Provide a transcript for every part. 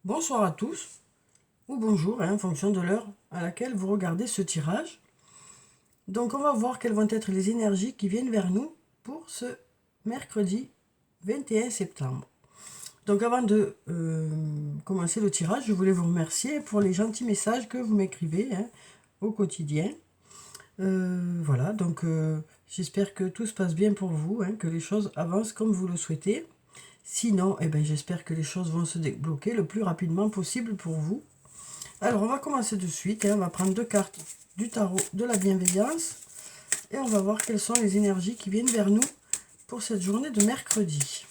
Bonsoir à tous, ou bonjour, en fonction de l'heure à laquelle vous regardez ce tirage. Donc on va voir quelles vont être les énergies qui viennent vers nous pour ce mercredi 21 septembre. Donc avant de commencer le tirage, je voulais vous remercier pour les gentils messages que vous m'écrivez au quotidien. Voilà, donc j'espère que tout se passe bien pour vous, que les choses avancent comme vous le souhaitez. Sinon, j'espère que les choses vont se débloquer le plus rapidement possible pour vous. Alors, on va commencer de suite. On va prendre deux cartes du tarot de la bienveillance. Et on va voir quelles sont les énergies qui viennent vers nous pour cette journée de mercredi.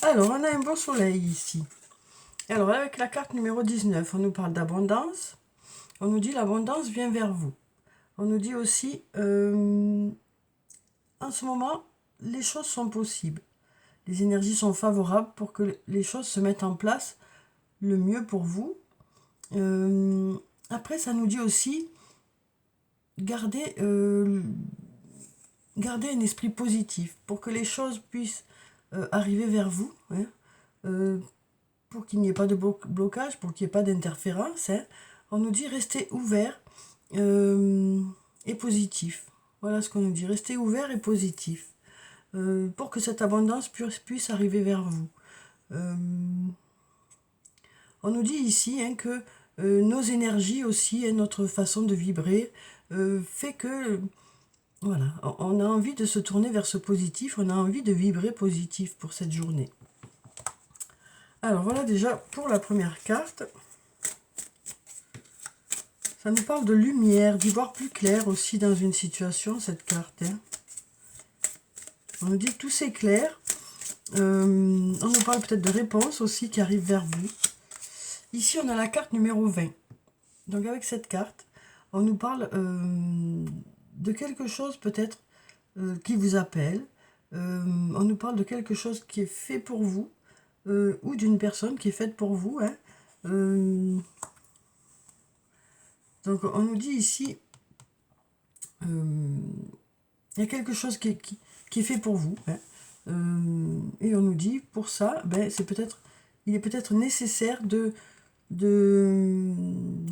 Alors, on a un beau soleil ici. Alors, avec la carte numéro 19, on nous parle d'abondance. On nous dit l'abondance vient vers vous. On nous dit aussi, en ce moment, les choses sont possibles. Les énergies sont favorables pour que les choses se mettent en place le mieux pour vous. Après, ça nous dit aussi garder un esprit positif pour que les choses puissent arriver vers vous, pour qu'il n'y ait pas de blocage, pour qu'il n'y ait pas d'interférence. On nous dit rester ouvert et positif. Voilà ce qu'on nous dit, rester ouvert et positif pour que cette abondance puisse arriver vers vous. On nous dit ici que nos énergies aussi, notre façon de vibrer, fait que voilà, on a envie de se tourner vers ce positif, on a envie de vibrer positif pour cette journée. Alors voilà déjà pour la première carte. Ça nous parle de lumière, d'y voir plus clair aussi dans une situation, cette carte. On nous dit que tout s'éclaire. On nous parle peut-être de réponses aussi qui arrivent vers vous. Ici, on a la carte numéro 20. Donc avec cette carte, on nous parle de quelque chose peut-être qui vous appelle. On nous parle de quelque chose qui est fait pour vous ou d'une personne qui est faite pour vous. Donc on nous dit ici, il y a quelque chose qui est fait pour vous. Et on nous dit, pour ça, il est peut-être nécessaire de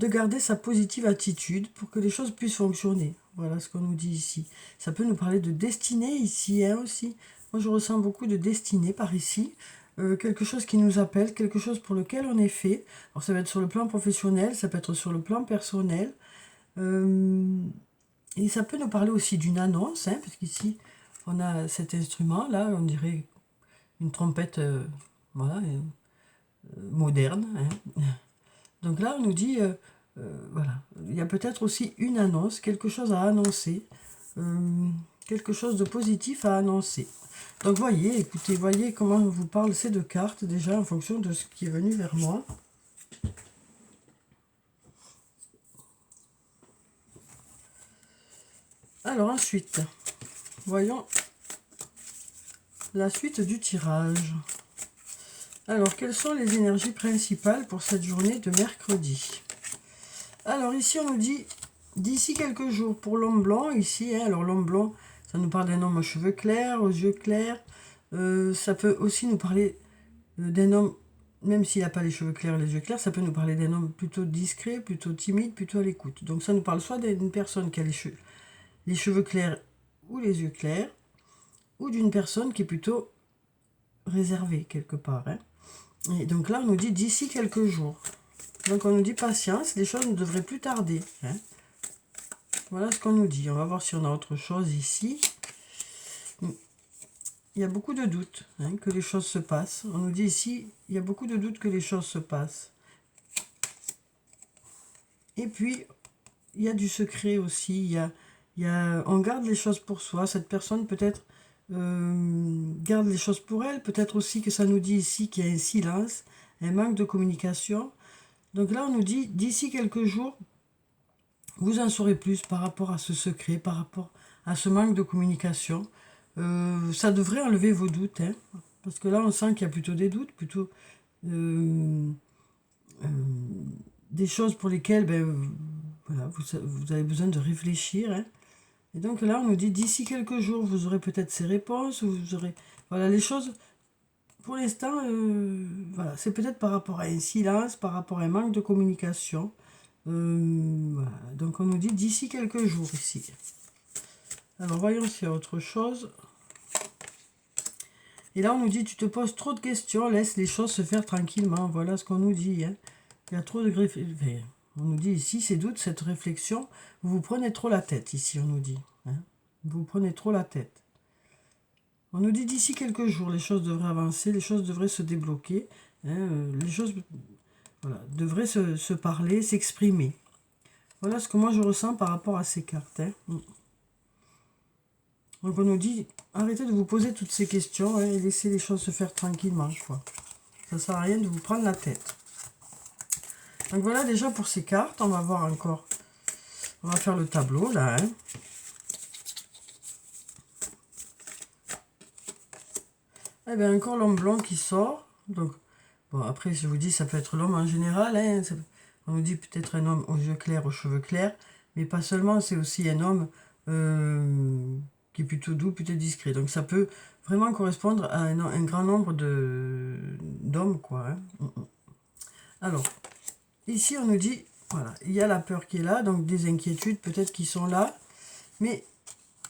garder sa positive attitude pour que les choses puissent fonctionner. Voilà ce qu'on nous dit ici. Ça peut nous parler de destinée ici aussi. Moi, je ressens beaucoup de destinée par ici. Quelque chose qui nous appelle, quelque chose pour lequel on est fait. Alors, ça va être sur le plan professionnel, ça peut être sur le plan personnel. Et ça peut nous parler aussi d'une annonce, parce qu'ici, on a cet instrument-là, on dirait une trompette voilà, moderne. Donc là, on nous dit, voilà, il y a peut-être aussi une annonce, quelque chose à annoncer, quelque chose de positif à annoncer. Donc voyez, écoutez, voyez comment on vous parle ces deux cartes, déjà en fonction de ce qui est venu vers moi. Alors ensuite, voyons la suite du tirage. Alors, quelles sont les énergies principales pour cette journée de mercredi? Alors ici, on nous dit, d'ici quelques jours, pour l'homme blanc, ici, alors l'homme blanc, ça nous parle d'un homme aux cheveux clairs, aux yeux clairs. Ça peut aussi nous parler d'un homme, même s'il n'a pas les cheveux clairs, les yeux clairs, ça peut nous parler d'un homme plutôt discret, plutôt timide, plutôt à l'écoute. Donc ça nous parle soit d'une personne qui a les cheveux clairs ou les yeux clairs, ou d'une personne qui est plutôt réservée quelque part. Et donc là, on nous dit d'ici quelques jours. Donc on nous dit patience, les choses ne devraient plus tarder. Voilà ce qu'on nous dit. On va voir si on a autre chose ici. Il y a beaucoup de doutes que les choses se passent. On nous dit ici, il y a beaucoup de doutes que les choses se passent. Et puis, il y a du secret aussi. On garde les choses pour soi. Cette personne peut-être garde les choses pour elle. Peut-être aussi que ça nous dit ici qu'il y a un silence, un manque de communication. Donc là, on nous dit, d'ici quelques jours, vous en saurez plus par rapport à ce secret, par rapport à ce manque de communication. Ça devrait enlever vos doutes, parce que là, on sent qu'il y a plutôt des doutes, plutôt des choses pour lesquelles voilà, vous avez besoin de réfléchir. Et donc là, on nous dit, d'ici quelques jours, vous aurez peut-être ces réponses, vous aurez... Voilà, les choses pour l'instant, voilà, c'est peut-être par rapport à un silence, par rapport à un manque de communication. Voilà. Donc on nous dit d'ici quelques jours ici. Alors voyons s'il y a autre chose. Et là on nous dit tu te poses trop de questions, laisse les choses se faire tranquillement. Voilà ce qu'on nous dit. Hein. Il y a trop de griffes. On nous dit ici, ces doutes, cette réflexion, vous vous prenez trop la tête ici, on nous dit. Hein. Vous vous prenez trop la tête. On nous dit d'ici quelques jours, les choses devraient avancer, les choses devraient se débloquer, hein, les choses voilà, devraient se parler, s'exprimer. Voilà ce que moi je ressens par rapport à ces cartes. Hein. Donc on nous dit, arrêtez de vous poser toutes ces questions hein, et laissez les choses se faire tranquillement, je crois. Ça ne sert à rien de vous prendre la tête. Donc voilà déjà pour ces cartes, on va voir encore. On va faire le tableau là. Hein. Eh bien, encore l'homme blanc qui sort. Donc, bon, après, je vous dis, ça peut être l'homme en général. Hein, on nous dit peut-être un homme aux yeux clairs, aux cheveux clairs. Mais pas seulement, c'est aussi un homme qui est plutôt doux, plutôt discret. Donc, ça peut vraiment correspondre à un grand nombre d'hommes, quoi. Hein. Alors, ici, on nous dit, voilà, il y a la peur qui est là, donc des inquiétudes peut-être qui sont là. Mais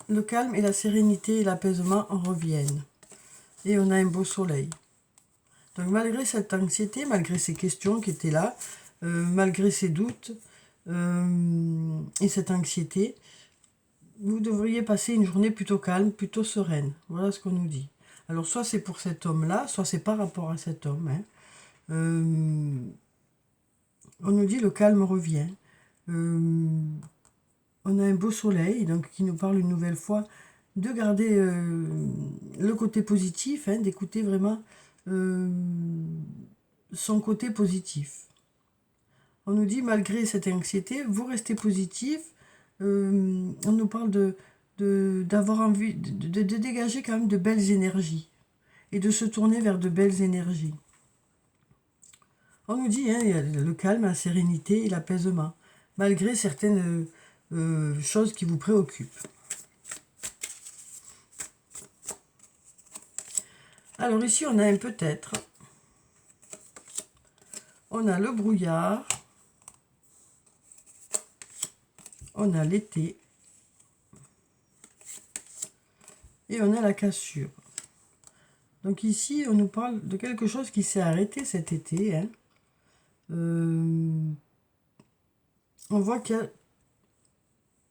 le calme et la sérénité et l'apaisement en reviennent. Et on a un beau soleil. Donc malgré cette anxiété, malgré ces questions qui étaient là, malgré ces doutes et cette anxiété, vous devriez passer une journée plutôt calme, plutôt sereine. Voilà ce qu'on nous dit. Alors soit c'est pour cet homme-là, soit c'est par rapport à cet homme. Hein. On nous dit le calme revient. On a un beau soleil donc qui nous parle une nouvelle fois de garder le côté positif, hein, d'écouter vraiment son côté positif. On nous dit, malgré cette anxiété, vous restez positif. On nous parle d'avoir envie de dégager quand même de belles énergies et de se tourner vers de belles énergies. On nous dit, hein, il y a le calme, la sérénité et l'apaisement, malgré certaines choses qui vous préoccupent. Alors ici, on a un peut-être. On a le brouillard. On a l'été. Et on a la cassure. Donc ici, on nous parle de quelque chose qui s'est arrêté cet été. Hein. On voit qu'il y a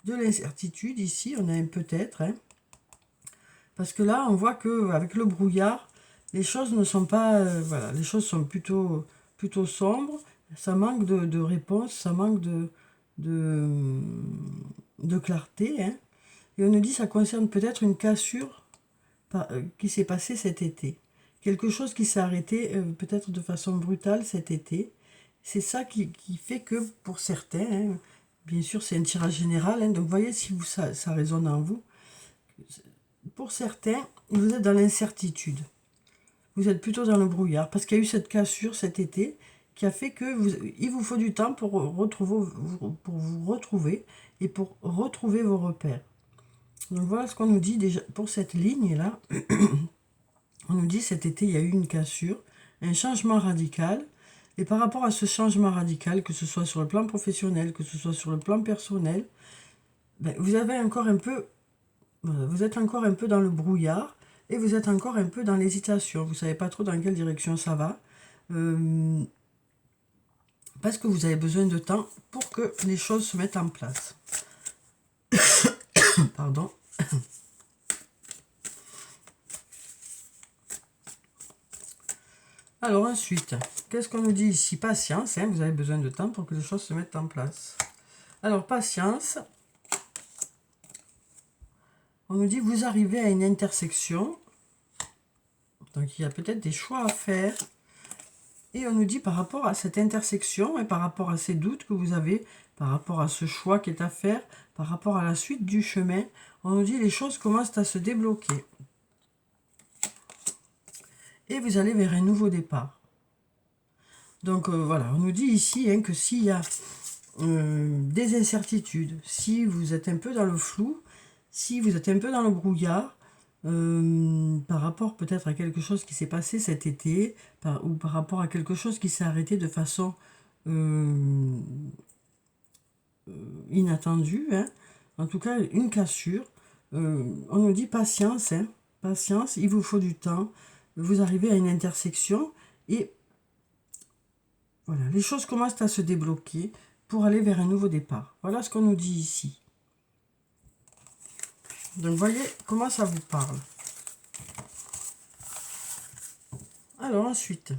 de l'incertitude ici. On a un peut-être. Hein. Parce que là, on voit qu'avec le brouillard, les choses ne sont pas... voilà, les choses sont plutôt sombres. Ça manque de réponse, ça manque de clarté. Hein. Et on nous dit que ça concerne peut-être une cassure qui s'est passée cet été. Quelque chose qui s'est arrêté peut-être de façon brutale cet été. C'est ça qui fait que pour certains, hein, bien sûr c'est un tirage général, hein, donc voyez si ça résonne en vous. Pour certains, vous êtes dans l'incertitude. Vous êtes plutôt dans le brouillard parce qu'il y a eu cette cassure cet été qui a fait que il vous faut du temps pour vous retrouver et pour retrouver vos repères. Donc voilà ce qu'on nous dit déjà pour cette ligne-là. On nous dit cet été, il y a eu une cassure, un changement radical. Et par rapport à ce changement radical, que ce soit sur le plan professionnel, que ce soit sur le plan personnel, ben, vous avez encore un peu... Vous êtes encore un peu dans le brouillard et vous êtes encore un peu dans l'hésitation. Vous ne savez pas trop dans quelle direction ça va. Parce que vous avez besoin de temps pour que les choses se mettent en place. Pardon. Alors ensuite, qu'est-ce qu'on nous dit ici? Patience, hein, vous avez besoin de temps pour que les choses se mettent en place. Alors patience. On nous dit vous arrivez à une intersection. Donc il y a peut-être des choix à faire. Et on nous dit par rapport à cette intersection et par rapport à ces doutes que vous avez, par rapport à ce choix qui est à faire, par rapport à la suite du chemin, on nous dit les choses commencent à se débloquer. Et vous allez vers un nouveau départ. Donc voilà, on nous dit ici hein, que s'il y a des incertitudes, si vous êtes un peu dans le flou, si vous êtes un peu dans le brouillard, par rapport peut-être à quelque chose qui s'est passé cet été, ou par rapport à quelque chose qui s'est arrêté de façon inattendue, hein. En tout cas, une cassure. On nous dit patience, hein, patience, il vous faut du temps. Vous arrivez à une intersection et voilà, les choses commencent à se débloquer pour aller vers un nouveau départ. Voilà ce qu'on nous dit ici. Donc, voyez comment ça vous parle. Alors, ensuite,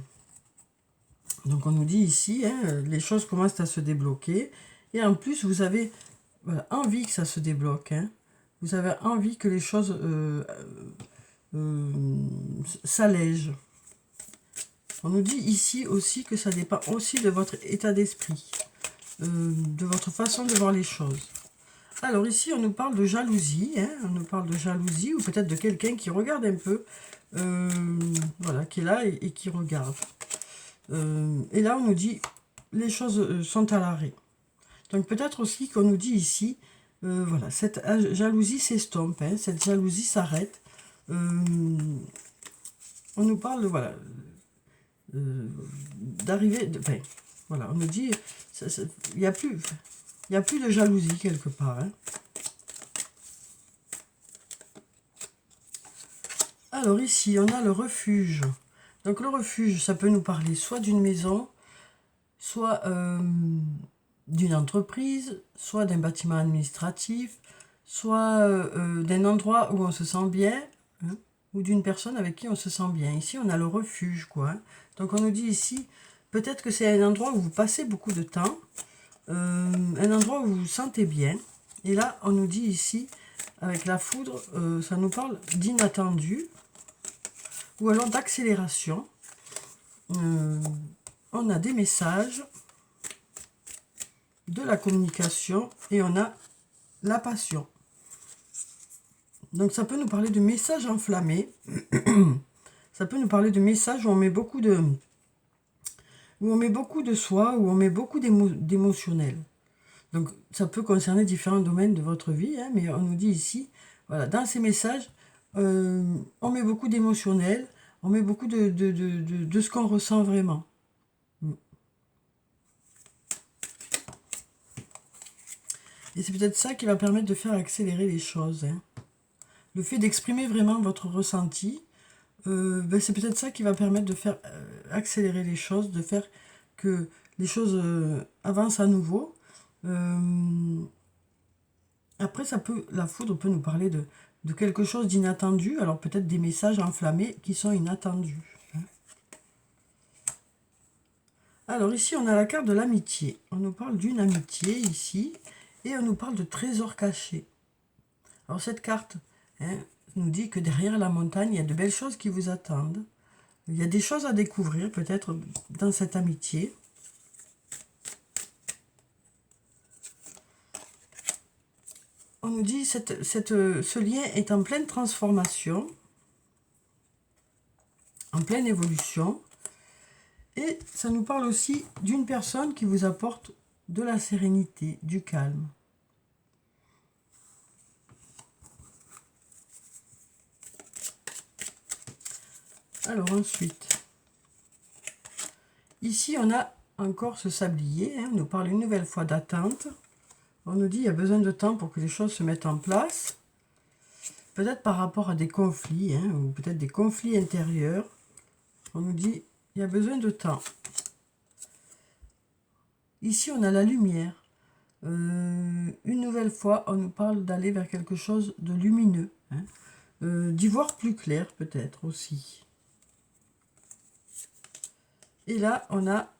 donc on nous dit ici, hein, les choses commencent à se débloquer. Et en plus, vous avez voilà, envie que ça se débloque. Hein. Vous avez envie que les choses s'allègent. On nous dit ici aussi que ça dépend aussi de votre état d'esprit, de votre façon de voir les choses. Alors ici, on nous parle de jalousie, hein, on nous parle de jalousie, ou peut-être de quelqu'un qui regarde un peu, voilà, qui est là et qui regarde. Et là, on nous dit, les choses sont à l'arrêt. Donc peut-être aussi qu'on nous dit ici, voilà, cette jalousie s'estompe, hein, cette jalousie s'arrête. On nous parle de, voilà, d'arriver, enfin, voilà, on nous dit, il n'y a plus de jalousie quelque part, hein. Alors ici, on a le refuge. Donc le refuge, ça peut nous parler soit d'une maison, soit d'une entreprise, soit d'un bâtiment administratif, soit d'un endroit où on se sent bien, hein, ou d'une personne avec qui on se sent bien. Ici, on a le refuge, quoi. Hein. Donc on nous dit ici, peut-être que c'est un endroit où vous passez beaucoup de temps, un endroit où vous vous sentez bien. Et là, on nous dit ici, avec la foudre, ça nous parle d'inattendu, ou alors d'accélération. On a des messages, de la communication, et on a la passion. Donc ça peut nous parler de messages enflammés, ça peut nous parler de messages où on met beaucoup de soi, où on met beaucoup d'émotionnel. Donc ça peut concerner différents domaines de votre vie, hein, mais on nous dit ici, voilà, dans ces messages, on met beaucoup d'émotionnel, on met beaucoup de ce qu'on ressent vraiment. Et c'est peut-être ça qui va permettre de faire accélérer les choses. Hein. Le fait d'exprimer vraiment votre ressenti, ben c'est peut-être ça qui va permettre de faire accélérer les choses, de faire que les choses avancent à nouveau. Après, la foudre peut nous parler de quelque chose d'inattendu, alors peut-être des messages enflammés qui sont inattendus. Hein. Alors ici, on a la carte de l'amitié. On nous parle d'une amitié ici, et on nous parle de trésors cachés. Alors cette carte, hein, nous dit que derrière la montagne, il y a de belles choses qui vous attendent. Il y a des choses à découvrir peut-être dans cette amitié. On nous dit que ce lien est en pleine transformation, en pleine évolution. Et ça nous parle aussi d'une personne qui vous apporte de la sérénité, du calme. Alors ensuite, ici on a encore ce sablier, hein, on nous parle une nouvelle fois d'attente. On nous dit qu'il y a besoin de temps pour que les choses se mettent en place. Peut-être par rapport à des conflits, hein, ou peut-être des conflits intérieurs. On nous dit qu'il y a besoin de temps. Ici on a la lumière. Une nouvelle fois, on nous parle d'aller vers quelque chose de lumineux. Hein, d'y voir plus clair peut-être aussi. Et là, on a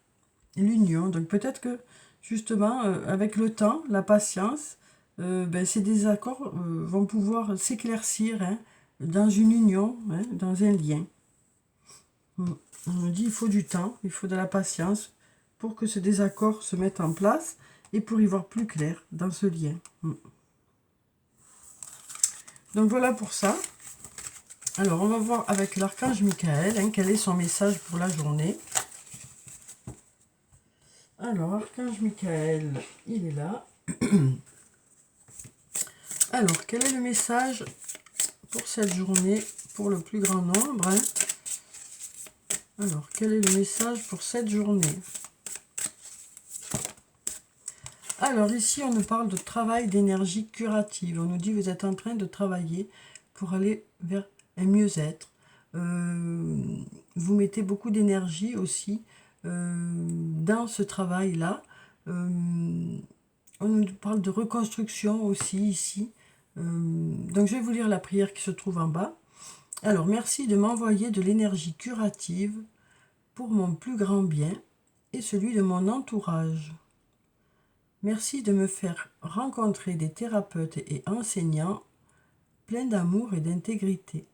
l'union. Donc peut-être que, justement, avec le temps, la patience, ben, ces désaccords vont pouvoir s'éclaircir, hein, dans une union, hein, dans un lien. On nous dit qu'il faut du temps, il faut de la patience pour que ce désaccord se mette en place et pour y voir plus clair dans ce lien. Donc voilà pour ça. Alors on va voir avec l'archange Michael, hein, quel est son message pour la journée. Alors, archange Michael, il est là. Alors, quel est le message pour cette journée, pour le plus grand nombre. Hein. Alors, quel est le message pour cette journée? Alors, ici, on nous parle de travail d'énergie curative. On nous dit, vous êtes en train de travailler pour aller vers un mieux-être. Vous mettez beaucoup d'énergie aussi dans ce travail-là. On nous parle de reconstruction aussi ici. Donc, je vais vous lire la prière qui se trouve en bas. Alors, merci de m'envoyer de l'énergie curative pour mon plus grand bien et celui de mon entourage. Merci de me faire rencontrer des thérapeutes et enseignants pleins d'amour et d'intégrité.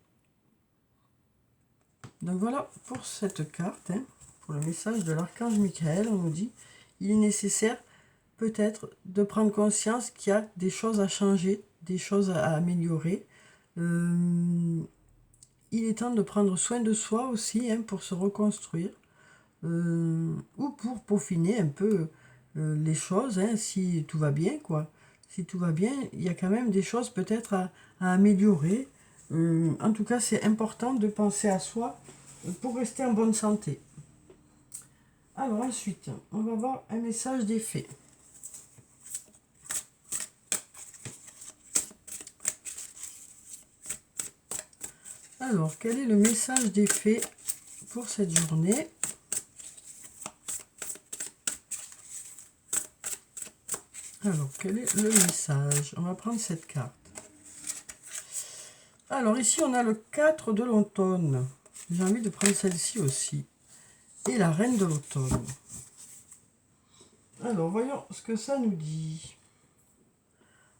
Donc voilà pour cette carte, hein, pour le message de l'archange Michael. On nous dit, il est nécessaire peut-être de prendre conscience qu'il y a des choses à changer, des choses à améliorer. Il est temps de prendre soin de soi aussi, hein, pour se reconstruire, ou pour peaufiner un peu les choses, hein, si tout va bien, quoi. Si tout va bien, il y a quand même des choses peut-être à améliorer. En tout cas, c'est important de penser à soi pour rester en bonne santé. Alors ensuite, on va voir un message des fées. Alors, quel est le message des fées pour cette journée? Alors, quel est le message? On va prendre cette carte. Alors, ici, on a le 4 de l'automne. J'ai envie de prendre celle-ci aussi. Et la reine de l'automne. Alors, voyons ce que ça nous dit.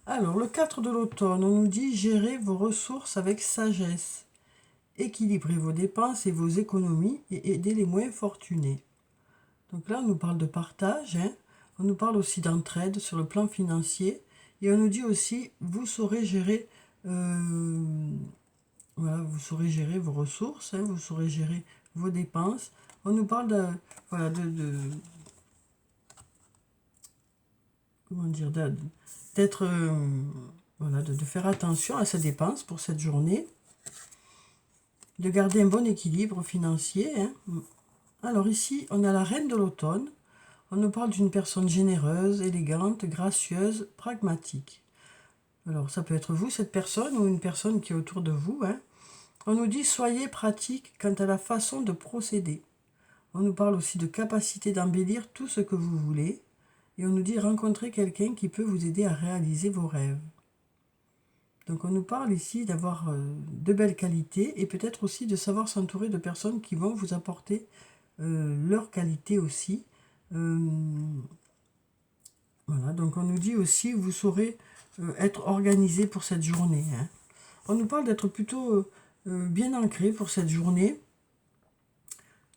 Alors, le 4 de l'automne, on nous dit « Gérez vos ressources avec sagesse. Équilibrez vos dépenses et vos économies et aidez les moins fortunés. » Donc là, on nous parle de partage, hein. On nous parle aussi d'entraide sur le plan financier. Et on nous dit aussi, vous saurez gérer, voilà, vous saurez gérer vos ressources, hein, vous saurez gérer vos dépenses. On nous parle de, voilà, comment dire, d'être, voilà, de faire attention à ses dépenses pour cette journée. De garder un bon équilibre financier, hein. Alors ici, on a la reine de l'automne. On nous parle d'une personne généreuse, élégante, gracieuse, pragmatique. Alors, ça peut être vous, cette personne, ou une personne qui est autour de vous. Hein. On nous dit, soyez pratique quant à la façon de procéder. On nous parle aussi de capacité d'embellir tout ce que vous voulez. Et on nous dit, rencontrez quelqu'un qui peut vous aider à réaliser vos rêves. Donc, on nous parle ici d'avoir de belles qualités et peut-être aussi de savoir s'entourer de personnes qui vont vous apporter leurs qualités aussi. Voilà, donc on nous dit aussi, vous saurez être organisé pour cette journée. Hein. On nous parle d'être plutôt bien ancré pour cette journée,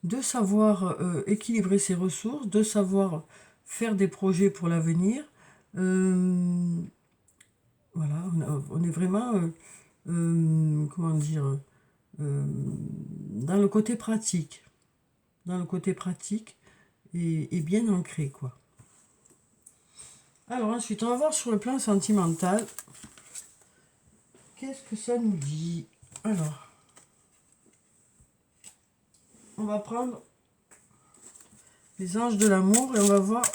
de savoir équilibrer ses ressources, de savoir faire des projets pour l'avenir. Voilà, on est vraiment, comment dire, dans le côté pratique. Dans le côté pratique et bien ancré, quoi. Alors ensuite, on va voir sur le plan sentimental. Qu'est-ce que ça nous dit? Alors, on va prendre les anges de l'amour et on va voir,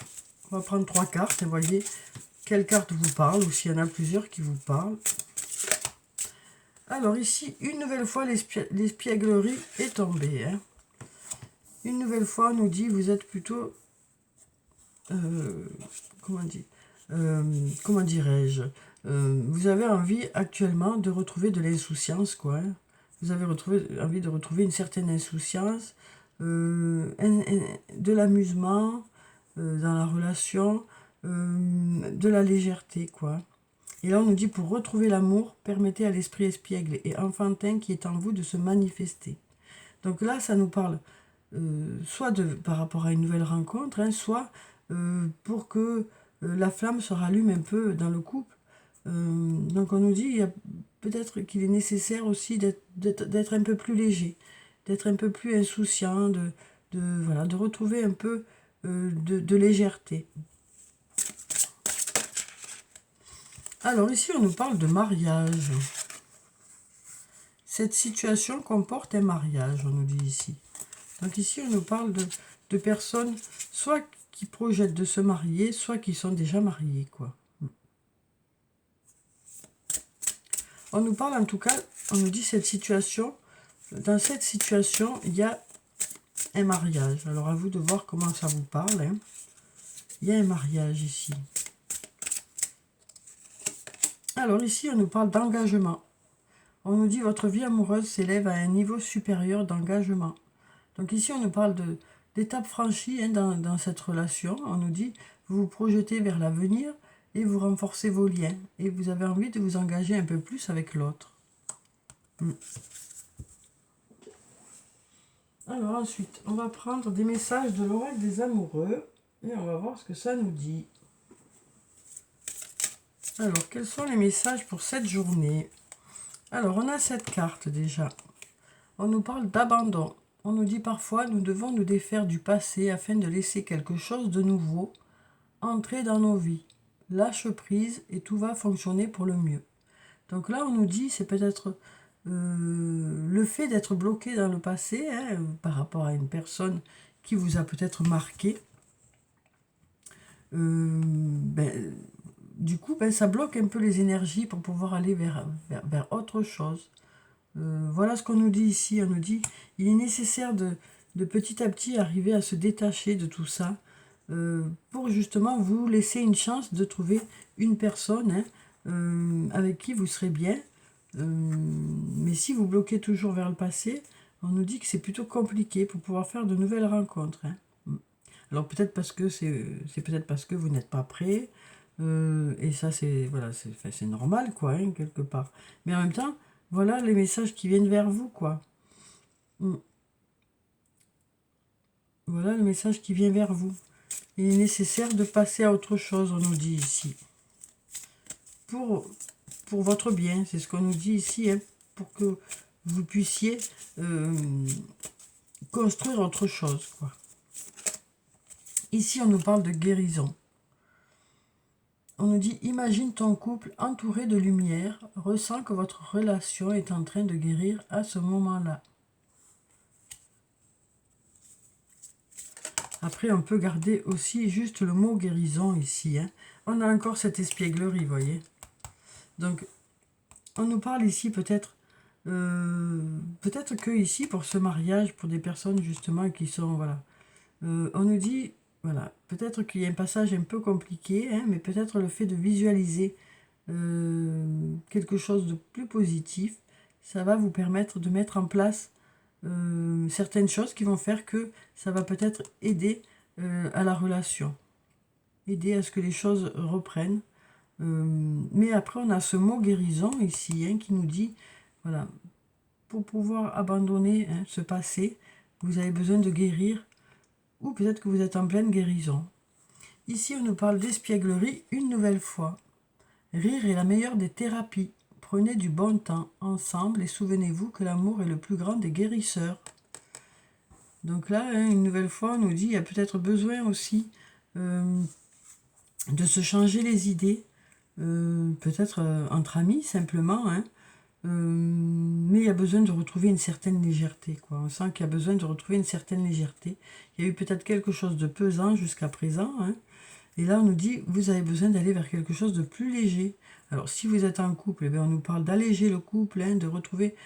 on va prendre 3 cartes et voyez quelle carte vous parle ou s'il y en a plusieurs qui vous parlent. Alors ici, une nouvelle fois, l'espièglerie est tombée. Hein. Une nouvelle fois, on nous dit, vous êtes plutôt, comment dirais-je, vous avez envie actuellement de retrouver de l'insouciance, quoi. Hein. Vous avez envie de retrouver une certaine insouciance, de l'amusement dans la relation, de la légèreté, quoi. Et là, on nous dit, pour retrouver l'amour, permettez à l'esprit espiègle et enfantin qui est en vous de se manifester. Donc là, ça nous parle soit par rapport à une nouvelle rencontre, hein, soit pour que la flamme se rallume un peu dans le couple. Donc on nous dit, il y a peut-être qu'il est nécessaire aussi d'être un peu plus léger, d'être un peu plus insouciant, voilà, de retrouver un peu de légèreté. Alors ici, on nous parle de mariage. cette situation comporte un mariage, on nous dit ici. Donc ici, on nous parle de personnes, soit qui projettent de se marier, soit qui sont déjà mariées, quoi. On nous parle en tout cas, on nous dit cette situation, dans cette situation, il y a un mariage. Alors à vous de voir comment ça vous parle, hein. Il y a un mariage ici. Alors ici, on nous parle d'engagement. On nous dit votre vie amoureuse s'élève à un niveau supérieur d'engagement. Donc ici, on nous parle d'étapes franchies, hein, dans cette relation. On nous dit, vous vous projetez vers l'avenir et vous renforcez vos liens. Et vous avez envie de vous engager un peu plus avec l'autre. Alors ensuite, on va prendre des messages de l'oracle des amoureux. Et on va voir ce que ça nous dit. Alors, quels sont les messages pour cette journée? Alors, on a cette carte déjà. On nous parle d'abandon. On nous dit parfois, nous devons nous défaire du passé afin de laisser quelque chose de nouveau entrer dans nos vies. Lâche prise et tout va fonctionner pour le mieux. Donc là, on nous dit, c'est peut-être le fait d'être bloqué dans le passé, hein, par rapport à une personne qui vous a peut-être marqué. Du coup, ça bloque un peu les énergies pour pouvoir aller vers autre chose. Voilà ce qu'on nous dit ici. On nous dit il est nécessaire de petit à petit arriver à se détacher de tout ça pour justement vous laisser une chance de trouver une personne, hein, avec qui vous serez bien. Mais si vous bloquez toujours vers le passé, on nous dit que c'est plutôt compliqué pour pouvoir faire de nouvelles rencontres, hein. Alors peut-être parce que c'est peut-être parce que vous n'êtes pas prêt, et ça c'est voilà, c'est normal, quoi, hein, quelque part. Mais en même temps, voilà les messages qui viennent vers vous, quoi. Voilà le message qui vient vers vous. Il est nécessaire de passer à autre chose, on nous dit ici. Pour votre bien, c'est ce qu'on nous dit ici, hein, pour que vous puissiez construire autre chose, quoi. Ici, on nous parle de guérison. On nous dit, imagine ton couple entouré de lumière, ressens que votre relation est en train de guérir à ce moment-là. Après, on peut garder aussi juste le mot guérison ici, hein. On a encore cette espièglerie, vous voyez. Donc, on nous parle ici peut-être que ici, pour ce mariage, pour des personnes justement qui sont, voilà, on nous dit, voilà, peut-être qu'il y a un passage un peu compliqué, hein, mais peut-être le fait de visualiser quelque chose de plus positif, ça va vous permettre de mettre en place certaines choses qui vont faire que ça va peut-être aider à la relation, aider à ce que les choses reprennent. Mais après, on a ce mot guérison ici, hein, qui nous dit, voilà, pour pouvoir abandonner, hein, ce passé, vous avez besoin de guérir, ou peut-être que vous êtes en pleine guérison. Ici, on nous parle d'espièglerie une nouvelle fois. Rire est la meilleure des thérapies. Prenez du bon temps ensemble et souvenez-vous que l'amour est le plus grand des guérisseurs. Donc là, hein, une nouvelle fois, on nous dit qu'il y a peut-être besoin aussi de se changer les idées, peut-être entre amis simplement, hein, mais il y a besoin de retrouver une certaine légèreté, quoi. On sent qu'il y a besoin de retrouver une certaine légèreté. Il y a eu peut-être quelque chose de pesant jusqu'à présent, hein, et là on nous dit vous avez besoin d'aller vers quelque chose de plus léger. Alors si vous êtes en couple, eh bien, on nous parle d'alléger le couple, hein, de retrouver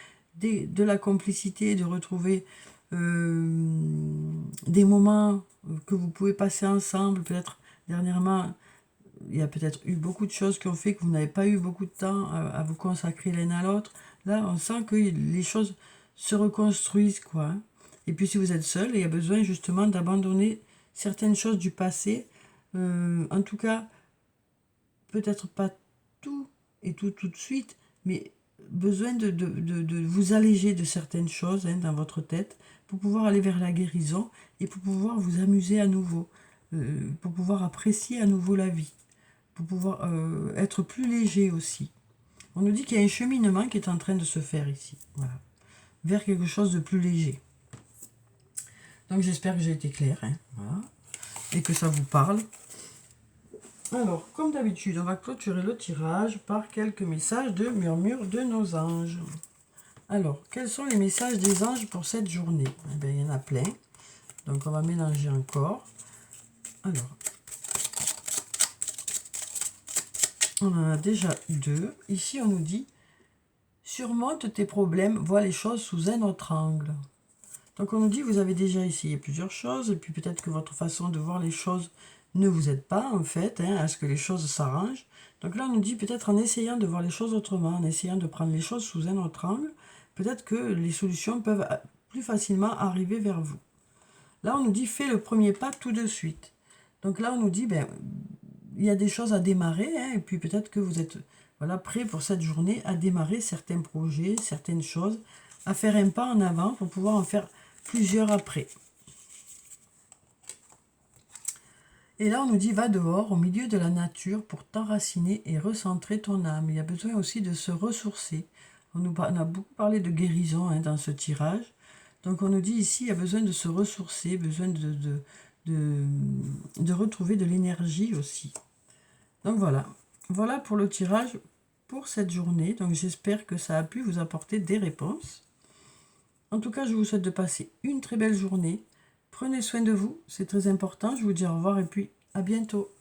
de la complicité, de retrouver des moments que vous pouvez passer ensemble. Peut-être dernièrement, il y a peut-être eu beaucoup de choses qui ont fait que vous n'avez pas eu beaucoup de temps à vous consacrer l'un à l'autre. Là, on sent que les choses se reconstruisent, quoi, hein. Et puis si vous êtes seul, il y a besoin justement d'abandonner certaines choses du passé. En tout cas, peut-être pas tout et tout de suite, mais besoin de vous alléger de certaines choses, hein, dans votre tête, pour pouvoir aller vers la guérison et pour pouvoir vous amuser à nouveau, pour pouvoir apprécier à nouveau la vie, pour pouvoir être plus léger aussi. On nous dit qu'il y a un cheminement qui est en train de se faire ici, voilà, vers quelque chose de plus léger. Donc j'espère que j'ai été claire, hein, voilà, et que ça vous parle. Alors, comme d'habitude, on va clôturer le tirage par quelques messages de murmure de nos anges. Alors, quels sont les messages des anges pour cette journée? Eh bien, il y en a plein. Donc, on va mélanger encore. Alors, on en a déjà 2. Ici, on nous dit « Surmonte tes problèmes, vois les choses sous un autre angle ». Donc, on nous dit « Vous avez déjà essayé plusieurs choses, et puis peut-être que votre façon de voir les choses ne vous aide pas, en fait, à ce que les choses s'arrangent. » Donc là, on nous dit peut-être en essayant de voir les choses autrement, en essayant de prendre les choses sous un autre angle, peut-être que les solutions peuvent plus facilement arriver vers vous. Là, on nous dit « Fais le premier pas tout de suite ». Donc là, on nous dit ben, il y a des choses à démarrer, et puis peut-être que vous êtes voilà, prêt pour cette journée à démarrer certains projets, certaines choses, à faire un pas en avant pour pouvoir en faire plusieurs après. Et là, on nous dit, va dehors, au milieu de la nature, pour t'enraciner et recentrer ton âme. Il y a besoin aussi de se ressourcer. On a beaucoup parlé de guérison dans ce tirage. Donc, on nous dit ici, il y a besoin de se ressourcer, besoin de retrouver de l'énergie aussi. Donc, voilà. Voilà pour le tirage pour cette journée. Donc, j'espère que ça a pu vous apporter des réponses. En tout cas, je vous souhaite de passer une très belle journée. Prenez soin de vous, c'est très important. Je vous dis au revoir et puis à bientôt.